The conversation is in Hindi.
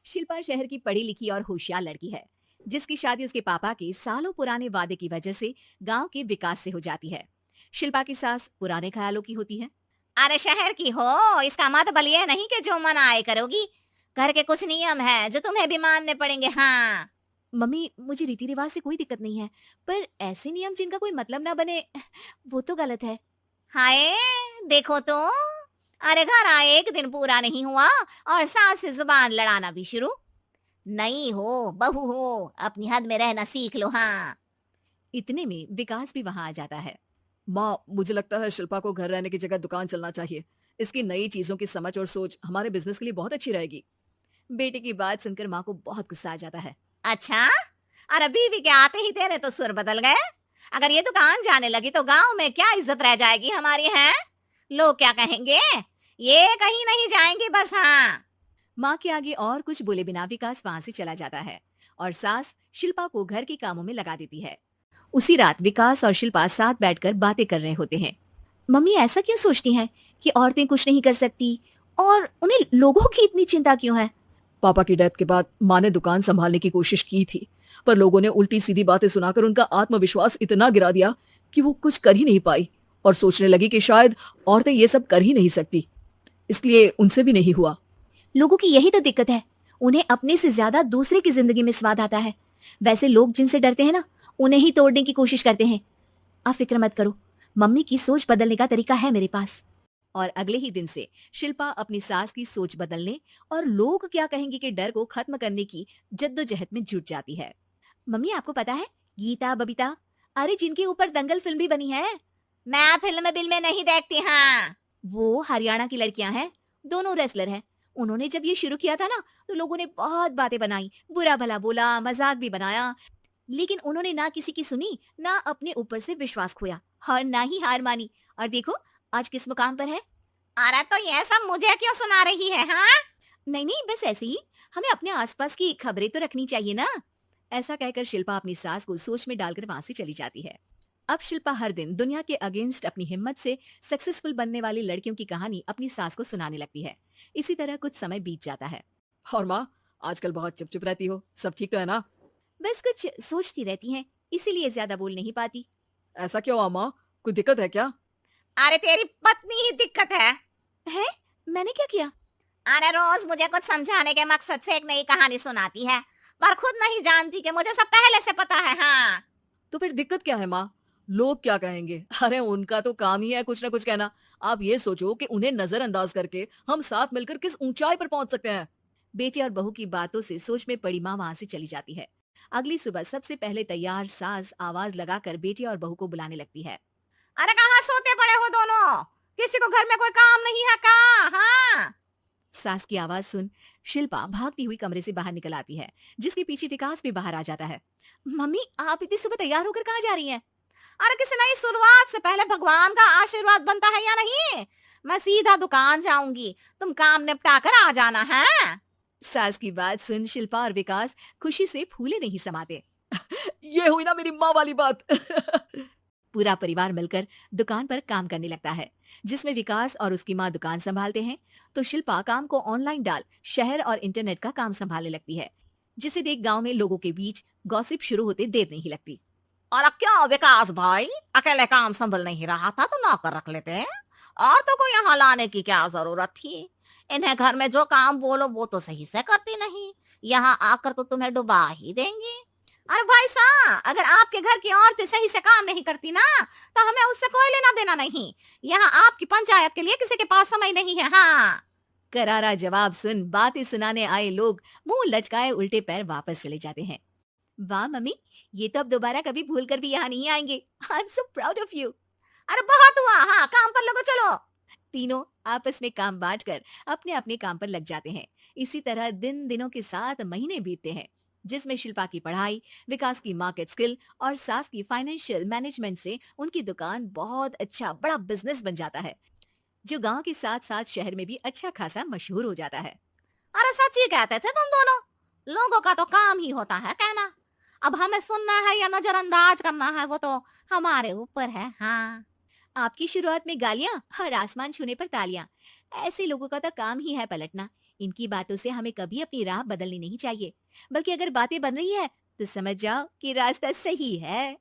शिल्पा शहर की पढ़ी लिखी और होशियार लड़की है, जिसकी शादी उसके पापा के सालों पुराने वादे की वजह से गांव के विकास से हो जाती है। शिल्पा की सास पुराने ख्यालों की होती है। अरे शहर की हो, इसका मतलब ये नहीं कि जो मन आए करोगी। घर के कुछ नियम है जो तुम्हें भी मानने पड़ेंगे। हाँ। मम्मी, मुझे रीति रिवाज से कोई दिक्कत नहीं है, पर ऐसे नियम जिनका कोई मतलब ना बने, वो तो गलत है। हाय, देखो तो। अरे घर आए एक दिन पूरा नहीं हुआ और सास से जुबान लड़ाना भी शुरू। नहीं हो, बहू हो, अपनी हद में रहना सीख लो। हाँ। इतने में विकास भी वहां आ जाता है। माँ, मुझे लगता है शिल्पा को घर रहने की जगह दुकान चलना चाहिए। इसकी नई चीजों की समझ और सोच हमारे बिजनेस के लिए बहुत अच्छी रहेगी। बेटे की बात सुनकर माँ को बहुत गुस्सा आ जाता है। अच्छा। अरे बीवी के आते ही तेरे तो सुर बदल गए। अगर ये दुकान जाने लगी तो गांव में क्या इज्जत रह जाएगी हमारी है। लोग क्या कहेंगे। ये कहीं नहीं जाएंगे बस। हाँ। माँ के आगे और कुछ बोले बिना विकास वहां से चला जाता है और सास शिल्पा को घर के कामों में लगा देती है। उसी रात विकास और शिल्पा साथ बैठकर बातें कर रहे होते हैं। मम्मी ऐसा क्यों सोचती हैं कि औरतें कुछ नहीं कर सकती, और उन्हें लोगों की इतनी चिंता क्यों है? पापा की डेथ के बाद माँ ने दुकान संभालने की कोशिश की थी, पर लोगों ने उल्टी सीधी बातें सुनाकर उनका आत्मविश्वास इतना गिरा दिया कि वो कुछ कर ही नहीं पाई और सोचने लगी कि शायद औरतें ये सब कर ही नहीं सकती। इसलिए उनसे भी नहीं हुआ। लोगों की यही तो दिक्कत है, उन्हें अपने से ज्यादा दूसरे की जिंदगी में स्वाद आता है। वैसे लोग जिनसे डरते हैं ना, उन्हें ही तोड़ने की कोशिश करते हैं। आप फिक्र मत करो, मम्मी की सोच बदलने का तरीका है मेरे पास। और अगले ही दिन से शिल्पा अपनी सास की सोच बदलने और लोग क्या कहेंगे के डर को खत्म करने की जद्दोजहद में जुट जाती है। मम्मी, आपको पता है गीता बबीता, अरे जिनके ऊपर दंगल फिल्म भी बनी है, मैं फिल्म बिल में नहीं देखती। हाँ। वो हरियाणा की लड़कियां हैं, दोनों रेसलर हैं। उन्होंने जब ये शुरू किया था ना, तो लोगों ने बहुत बातें बनाई, बुरा भला बोला, मजाक भी बनाया, लेकिन उन्होंने ना किसी की सुनी, ना अपने ऊपर से विश्वास खोया और ना ही हार मानी। और देखो आज किस मुकाम पर है। अरे तो ये सब मुझे क्यों सुना रही है। हाँ। नहीं नहीं, बस ऐसे ही, हमें अपने आसपास की खबरें तो रखनी चाहिए ना। ऐसा कहकर शिल्पा अपनी सास को सोच में डालकर वहां से चली जाती है। अब शिल्पा हर दिन दुनिया के अगेंस्ट अपनी हिम्मत से सक्सेसफुल बनने वाली लड़कियों की कहानी अपनी सास को सुनाने लगती है। इसी तरह कुछ समय बीत जाता है। और माँ, आजकल बहुत चुप चुप रहती हो, सब ठीक तो है ना? बस कुछ सोचती रहती हैं, इसीलिए ज्यादा बोल नहीं पाती। ऐसा क्यों अम्मा, कोई दिक्कत है क्या? अरे तेरी पत्नी ही दिक्कत है? मैंने क्या किया? अरे रोज मुझे कुछ समझाने के मकसद से एक नई कहानी सुनाती है, पर खुद नहीं जानती कि मुझे सब पहले से पता है। हाँ। तो फिर दिक्कत क्या है माँ? लोग क्या कहेंगे? अरे उनका तो काम ही है कुछ ना कुछ कहना। आप ये सोचो कि उन्हें नजरअंदाज करके हम साथ मिलकर किस ऊंचाई पर पहुंच सकते हैं। बेटे और बहू की बातों से सोच में पड़ी माँ वहां से चली जाती है। अगली सुबह सबसे पहले तैयार सास आवाज लगाकर बेटे और बहू को बुलाने लगती है। अरे कहाँ सोते पड़े हो दोनों। किसी को घर में कोई काम नहीं है का। हाँ। सास की आवाज सुन शिल्पा भागती हुई कमरे से बाहर निकल आती है, जिसके पीछे विकास भी बाहर आ जाता है। मम्मी, आप इतनी सुबह तैयार होकर कहाँ जा रही हैं? अरे किसी नई शुरुआत से पहले भगवान का आशीर्वाद बनता है या नहीं। मैं सीधा दुकान जाऊंगी, तुम काम निपटा कर आ जाना है। सास की बात सुन शिल्पा और विकास खुशी से फूले नहीं समाते। ये हुई ना मेरी माँ वाली बात। पूरा परिवार मिलकर दुकान पर काम करने लगता है, जिसमें विकास और उसकी माँ दुकान संभालते हैं, तो शिल्पा काम को ऑनलाइन डाल शहर और इंटरनेट का काम संभालने लगती है, जिसे देख गांव में लोगों के बीच गॉसिप शुरू होते देर नहीं लगती। और क्या विकास भाई, अकेले काम संभल नहीं रहा था तो नौकर रख लेते हैं। और तो कोई यहाँ लाने की क्या जरूरत थी। इन्हें घर में जो काम बोलो वो तो सही से करती नहीं। यहाँ आकर तो तुम्हें डुबा ही देंगी। अरे भाई साहब, अगर आपके घर की औरतें सही से काम नहीं करती ना, तो हमें उससे कोई लेना देना नहीं। यहाँ आपकी पंचायत के लिए किसी के पास समय नहीं है। हाँ। करारा जवाब सुन बातें सुनाने आए लोग मुंह लचकाए उल्टे पैर वापस चले जाते हैं। वाह मम्मी, ये तो अब दोबारा कभी भूल कर भी यहाँ नहीं आएंगे। I am so proud of you. अरे बहुत हुआ। हाँ, काम पर लगो चलो। तीनों आपस में काम बांटकर अपने अपने काम पर लग जाते हैं। इसी तरह दिन दिनों के साथ महीने बीतते हैं, जिसमें शिल्पा की पढ़ाई, विकास की मार्केट स्किल और सास की फाइनेंशियल मैनेजमेंट से उनकी दुकान बहुत अच्छा बड़ा बिजनेस बन जाता है, जो गांव के साथ साथ शहर में भी अच्छा खासा मशहूर हो जाता है। अरे सच ही कहते थे तुम दोनों। लोगों का तो काम ही होता है कहना। अब हमें सुनना है या नजरअंदाज करना है वो तो हमारे ऊपर है। हाँ। आपकी शुरुआत में गालियां और आसमान छूने पर तालियां, ऐसे लोगों का तो काम ही है पलटना। इनकी बातों से हमें कभी अपनी राह बदलनी नहीं चाहिए, बल्कि अगर बातें बन रही है तो समझ जाओ कि रास्ता सही है।